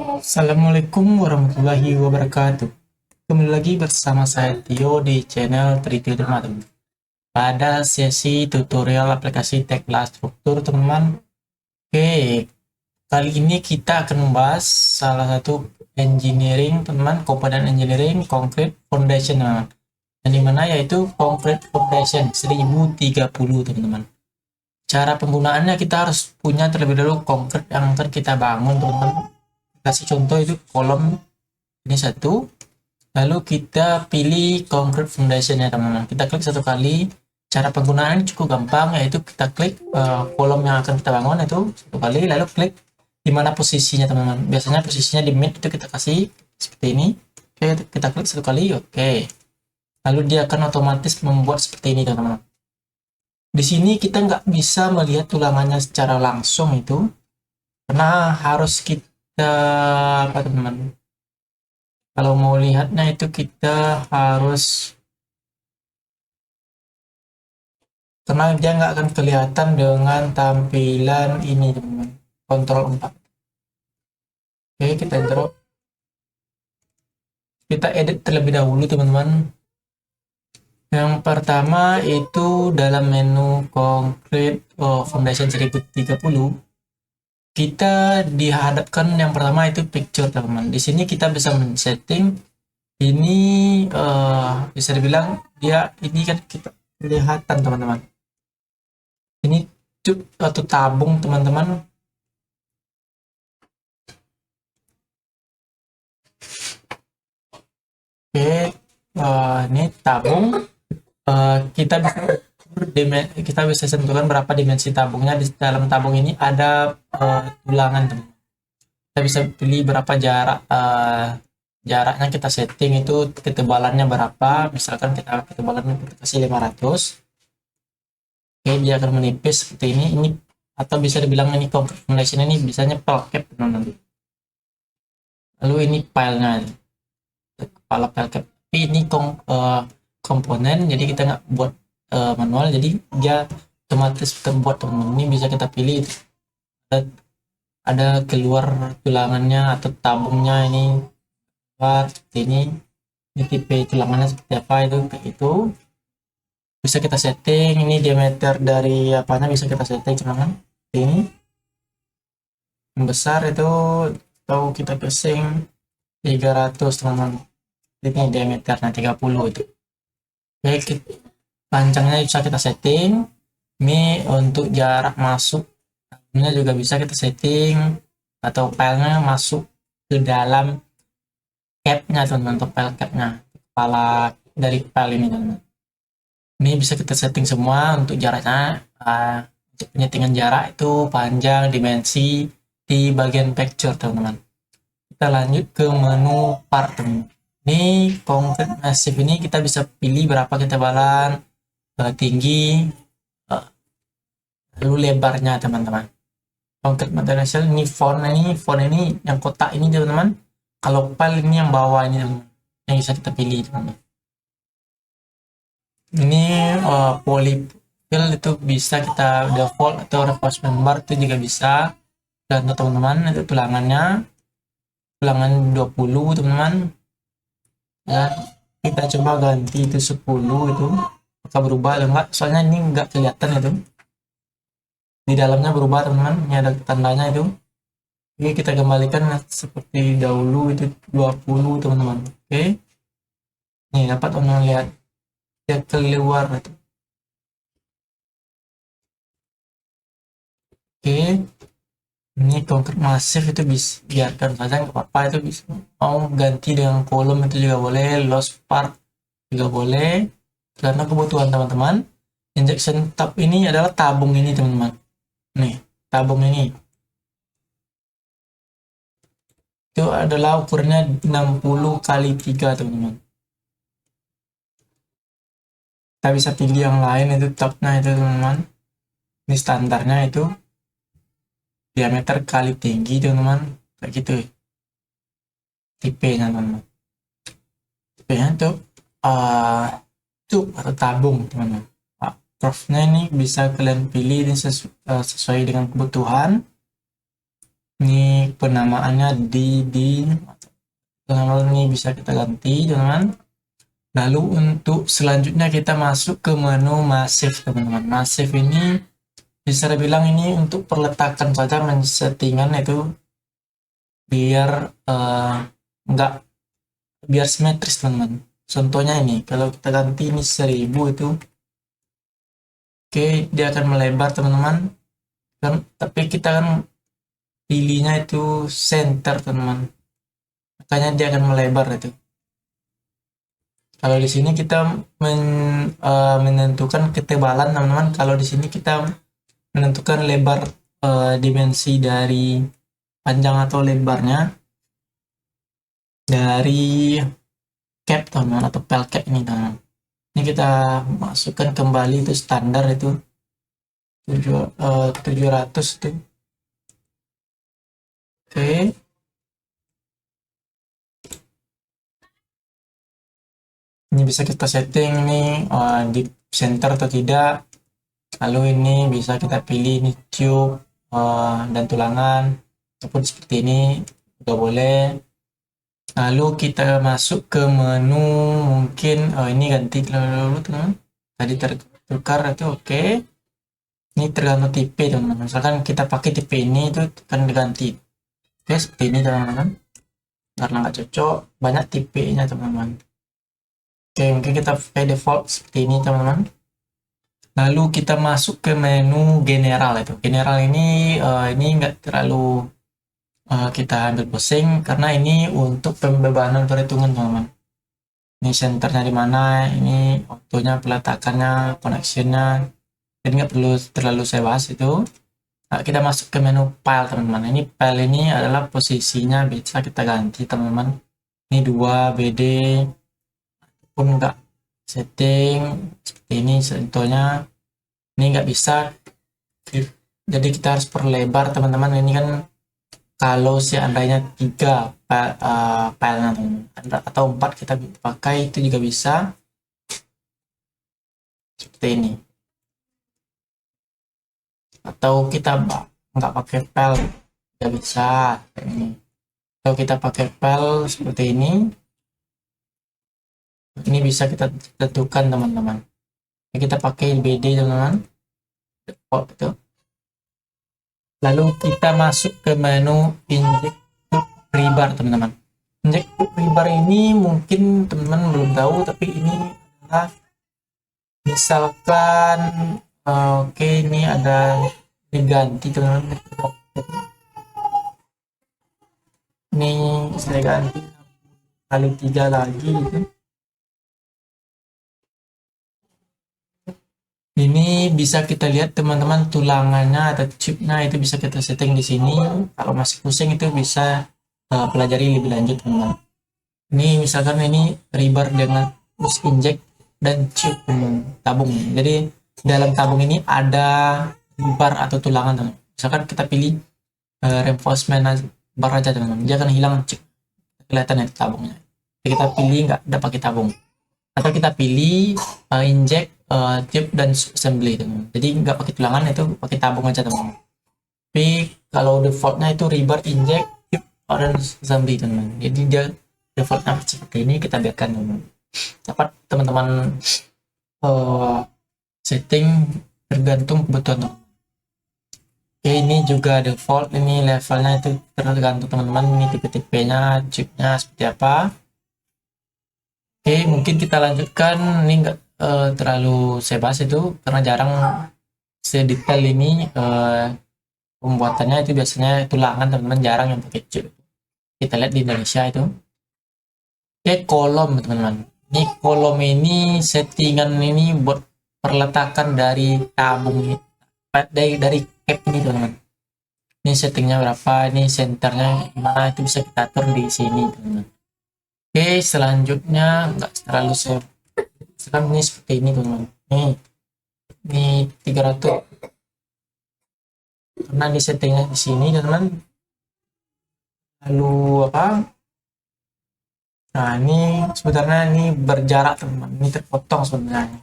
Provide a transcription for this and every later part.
Assalamualaikum warahmatullahi wabarakatuh. Kembali lagi bersama saya Tio di channel Triti Derma, teman. Pada sesi tutorial aplikasi Tekla Struktur, teman-teman. Oke, kali ini kita akan membahas salah satu engineering, teman-teman, komponen engineering concrete foundation, teman. Yang dimana yaitu concrete foundation 1030, teman-teman. Cara penggunaannya kita harus punya terlebih dahulu konkret yang akan kita bangun, teman-teman. Kasih contoh itu kolom ini satu, lalu kita pilih concrete foundation ya teman-teman. Kita klik satu kali. Cara penggunaan cukup gampang, yaitu kita klik kolom yang akan kita bangun itu satu kali, lalu klik di mana posisinya teman-teman. Biasanya posisinya di mid, itu kita kasih seperti ini. Oke, kita klik satu kali. Oke, lalu dia akan otomatis membuat seperti ini teman-teman. Di sini kita nggak bisa melihat tulangannya secara langsung itu, karena harus kita apa teman-teman, kalau mau lihatnya itu kita harus, karena dia nggak akan kelihatan dengan tampilan ini teman-teman. Kontrol 4. Oke, kita drop, kita edit terlebih dahulu teman-teman. Yang pertama itu dalam menu concrete foundation 1030, kita dihadapkan yang pertama itu picture teman-teman. Di sini kita bisa men-setting ini, bisa dibilang dia ini kan kita kelihatan teman-teman. Ini atau tabung teman-teman. Oke, ini tabung. Kita bisa tentukan berapa dimensi tabungnya. Di dalam tabung ini ada tulangan teman. Kita bisa pilih berapa jaraknya, kita setting itu ketebalannya berapa. Misalkan ketebalannya kita kasih 500. Oke, dia akan menipis seperti ini atau bisa dibilang ini concrete foundation ini bisanya pelcap nanti. Lalu ini filenya, kepala pelcap. Tapi ini komponen, jadi kita nggak buat manual, jadi dia otomatis terbuat teman-teman. Ini bisa kita pilih ada keluar tulangannya atau tabungnya, ini keluar seperti ini tipe tulangannya seperti apa, itu kayak itu bisa kita setting. Ini diameter dari apanya bisa kita setting teman-teman. Ini yang besar itu atau kita casing 300 teman-teman. Ini diameternya 30 itu. Oke, panjangnya bisa kita setting. Ini untuk jarak masuk ini juga bisa kita setting, atau filenya masuk ke dalam capnya teman-teman, untuk file capnya, kepala dari file ini teman-teman. Ini bisa kita setting semua untuk jaraknya. Untuk penyetingan jarak itu panjang, dimensi di bagian picture teman-teman. Kita lanjut ke menu part teman-teman. Ini concrete massive, ini kita bisa pilih berapa ketebalan, tinggi, lalu lebarnya teman-teman. Concrete material ini font ini yang kotak ini teman-teman. Kalau file ini yang bawah ini teman-teman, yang bisa kita pilih teman-teman. Ini polyfill itu bisa kita default atau reinforcement bar itu juga bisa. Dan teman-teman itu tulangan 20 teman-teman. Dan kita coba ganti itu 10 itu, apakah berubah atau enggak, soalnya ini enggak kelihatan itu di dalamnya berubah teman-teman. Ini ada tandanya itu. Oke, kita kembalikan seperti dahulu itu 20 teman-teman. Oke, nih dapat teman-teman lihat dia keluar itu. Oke, ini concrete masif itu bisa biarkan saja, nggak apa-apa, itu bisa. Mau ganti dengan kolom itu juga boleh, lost part juga boleh, karena kebutuhan teman-teman. Injection tub ini adalah tabung ini teman-teman. Nih, tabung ini itu adalah ukurannya 60 kali 3 teman-teman. Kita bisa pilih yang lain, itu tubnya itu teman-teman. Ini standarnya itu diameter kali tinggi teman-teman, kayak gitu tipenya teman-teman. Tipenya itu tub atau tabung teman-teman. Curve-nya ini bisa kalian pilih, ini sesuai dengan kebutuhan. Ini penamaannya di teman-teman, ini bisa kita ganti teman-teman. Lalu untuk selanjutnya kita masuk ke menu Massive teman-teman. Massive ini bisa dibilang ini untuk perletakan saja, settingan itu biar enggak biar simetris teman-teman. Contohnya ini, kalau kita ganti ini 1000 itu, oke, dia akan melebar teman-teman. Tapi kita kan pilihnya itu center teman-teman, makanya dia akan melebar itu. Kalau di sini kita menentukan ketebalan teman-teman. Kalau di sini kita menentukan lebar, dimensi dari panjang atau lebarnya dari cap teman-teman, atau pel cap ini teman-teman. Ini kita masukkan kembali itu standar itu 700 itu. Oke. Ini bisa kita setting ini di center atau tidak. Lalu ini bisa kita pilih ini tube dan tulangan, ataupun seperti ini juga boleh. Lalu kita masuk ke menu, mungkin ini ganti dulu teman-teman. Tadi tertukar itu oke. Ini tergantung tipe teman-teman. Misalkan kita pakai tipe ini itu akan diganti. Oke, seperti ini teman-teman. Karena nggak cocok, banyak tipenya teman-teman. Oke, mungkin kita pakai default seperti ini teman-teman. Lalu kita masuk ke menu general itu. General ini nggak terlalu kita ambil pusing, karena ini untuk pembebanan perhitungan teman-teman. Ini senternya di mana, ini waktunya, peletakannya, connectionnya. Jadi nggak perlu terlalu saya bahas itu. Nah, kita masuk ke menu file teman-teman. Ini file ini adalah posisinya bisa kita ganti teman-teman. Ini 2 BD pun enggak, setting seperti ini contohnya. Ini nggak bisa, jadi kita harus perlebar teman-teman. Ini kan kalau seandainya 3 filenya atau 4 kita pakai itu juga bisa seperti ini. Atau kita nggak pakai file tidak bisa kayak ini. Kalau kita pakai file seperti ini bisa kita tentukan teman-teman. Kita pakai BD teman-teman, default itu. Lalu kita masuk ke menu inject to rebar teman-teman. Inject to rebar ini mungkin teman-teman belum tahu, tapi ini adalah misalkan oke, ini ada diganti teman-teman. Ini saya ganti kali 3 lagi gitu. Ini bisa kita lihat teman-teman, tulangannya atau chipnya itu bisa kita setting di sini. Kalau masih pusing itu bisa pelajari lebih lanjut teman-teman. Ini misalkan ini rebar dengan bus inject dan chip tabung. Jadi dalam tabung ini ada bar atau tulangan teman. Misalkan kita pilih reinforcement bar aja teman-teman, dia akan hilang chip, kelihatan ya tabungnya. Jadi kita pilih nggak ada pakai tabung, atau kita pilih inject tube dan assembly teman. Jadi nggak pakai tulangan, itu pakai tabung aja teman. Tapi kalau defaultnya itu rebar, inject, tube, dan assembly teman. Jadi dia defaultnya seperti ini, kita biarkan teman. Dapat teman-teman setting tergantung kebutuhan teman. Oke, ini juga default, ini levelnya itu tergantung teman-teman, ini tipe-tipenya, chipnya seperti apa. Oke, mungkin kita lanjutkan. Ini enggak terlalu saya bahas itu karena jarang sedetail ini. Pembuatannya itu biasanya tulangan teman-teman, jarang yang pakai chip. Kita lihat di Indonesia itu. Oke, kolom teman-teman. Ini kolom ini settingan ini buat perletakan dari tabung ini, dari cap ini teman-teman. Ini settingnya berapa, ini senternya gimana, itu bisa kita atur di sini teman-teman. Oke, selanjutnya enggak terlalu sekarang ini seperti ini teman-teman. Ini 300 karena di settingnya di sini teman-teman. Lalu apa, nah ini sebenarnya ini berjarak teman-teman, ini terpotong sebenarnya.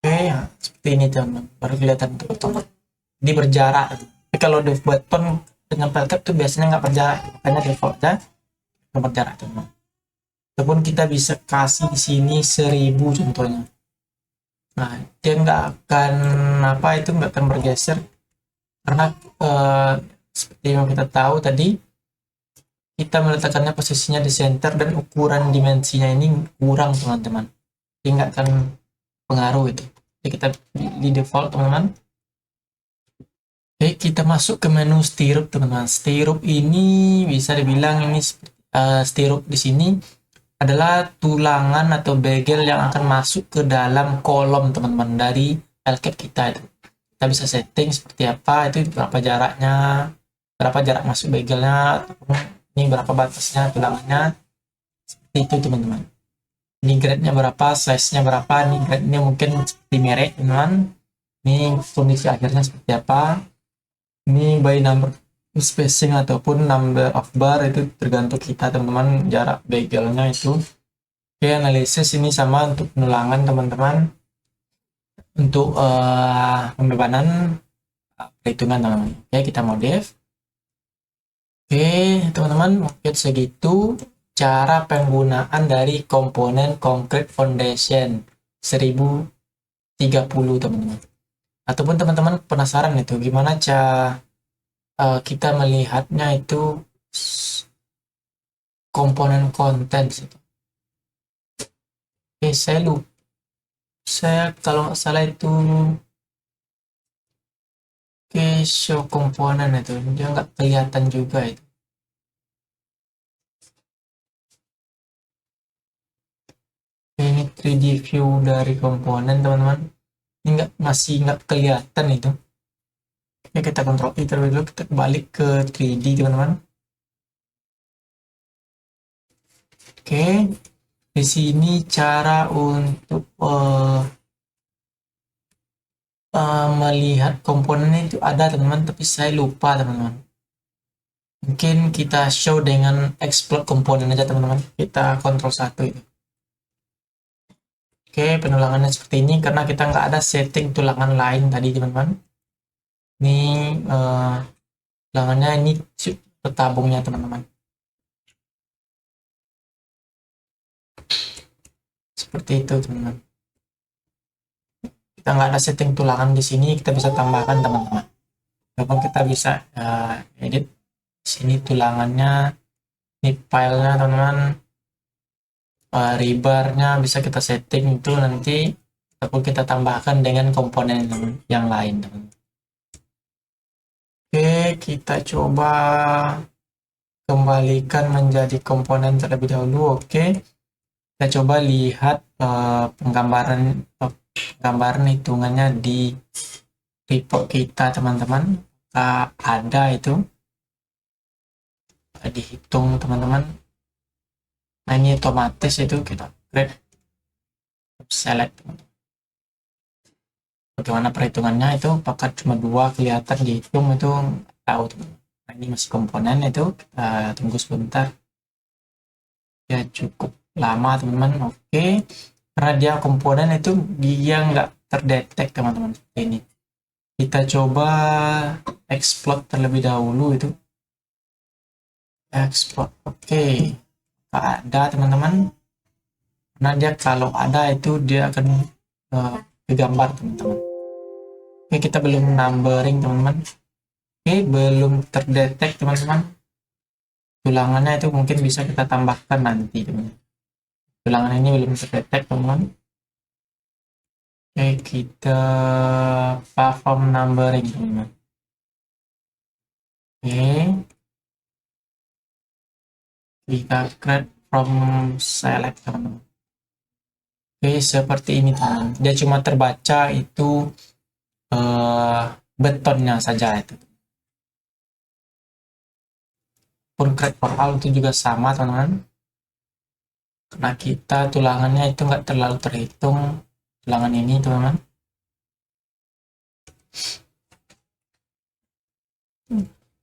Oke ya, seperti ini teman-teman, baru kelihatan terpotong, ini berjarak. Tapi kalau dev button dengan pelkap tuh biasanya nggak berjarak, makanya defaultnya nggak berjarak teman. Ataupun kita bisa kasih di sini 1000 contohnya. Nah, dia nggak akan apa itu nggak akan bergeser karena seperti yang kita tahu tadi, kita meletakkannya posisinya di center dan ukuran dimensinya ini kurang teman-teman, jadi nggak akan pengaruh itu. Jadi kita di default teman-teman. Oke, kita masuk ke menu stirrup teman-teman. Stirrup ini bisa dibilang ini stirrup di sini adalah tulangan atau bagel yang akan masuk ke dalam kolom teman-teman dari LCAP kita itu. Kita bisa setting seperti apa itu, berapa jaraknya, berapa jarak masuk bagelnya, ini berapa batasnya tulangannya, seperti itu teman-teman. Ini grade-nya berapa, size-nya berapa, ini grade-nya mungkin seperti merek teman-teman. Ini kondisi akhirnya seperti apa, ini by number spacing ataupun number of bar itu tergantung kita teman-teman, jarak bagelnya itu. Oke, analisis ini sama untuk penulangan teman-teman, untuk pembebanan perhitungan teman-teman. Oke, kita modif. Oke teman-teman, mungkin segitu cara penggunaan dari komponen Concrete Foundation 1030 teman-teman. Ataupun teman-teman penasaran itu gimana cara kita melihatnya itu komponen konten itu. Oke, saya lupa, saya kalau nggak salah itu show komponen itu dia nggak kelihatan juga itu. Ini 3D view dari komponen teman-teman, ini masih nggak kelihatan itu. Ya, kita kontrol I terlebih dulu, kita balik ke 3D teman-teman. Oke, di sini cara untuk melihat komponen itu ada teman-teman, tapi saya lupa teman-teman. Mungkin kita show dengan explode komponen aja teman-teman, kita kontrol 1 itu. Oke, penulangannya seperti ini karena kita nggak ada setting tulangan lain tadi teman-teman. Ini tulangannya ini tertabungnya teman-teman. Seperti itu teman-teman. Kita nggak ada setting tulangan di sini, kita bisa tambahkan teman-teman. Ataupun kita bisa edit sini tulangannya, ini filenya teman-teman, rebarnya bisa kita setting itu nanti, ataupun kita tambahkan dengan komponen yang lain teman-teman. Oke, kita coba kembalikan menjadi komponen terlebih dahulu. Oke, kita coba lihat penggambaran hitungannya di report kita teman-teman. Ada itu dihitung teman-teman. Nah, ini otomatis itu kita grade select teman-teman. Bagaimana perhitungannya itu, apakah cuma 2 kelihatan dihitung itu tahu teman-teman. Nah, ini masih komponen itu, kita tunggu sebentar ya, cukup lama teman-teman. Oke, karena dia komponen itu dia nggak terdetek teman-teman seperti ini. Kita coba explode terlebih dahulu itu, explode. Oke, ada teman-teman, karena dia kalau ada itu dia akan gambar teman-teman. Oke, kita belum numbering teman-teman. Oke, belum terdetek teman-teman. Tulangannya itu mungkin bisa kita tambahkan nanti teman-teman. Tulangan ini belum terdetek teman-teman. Oke, kita perform numbering teman-teman. Oke, kita create from select teman-teman. Oke, seperti ini teman-teman. Dia cuma terbaca itu betonnya saja itu. Pun create for all itu juga sama teman-teman. Karena kita tulangannya itu nggak terlalu terhitung, tulangan ini teman-teman.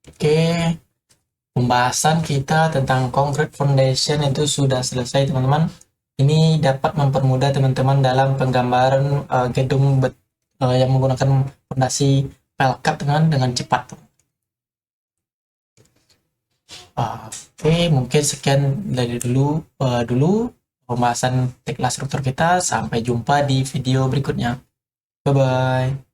Oke, pembahasan kita tentang Concrete Foundation itu sudah selesai teman-teman. Ini dapat mempermudah teman-teman dalam penggambaran gedung yang menggunakan fondasi pelkat dengan cepat. Oke, mungkin sekian dari dulu pembahasan teknik struktur kita. Sampai jumpa di video berikutnya. Bye bye.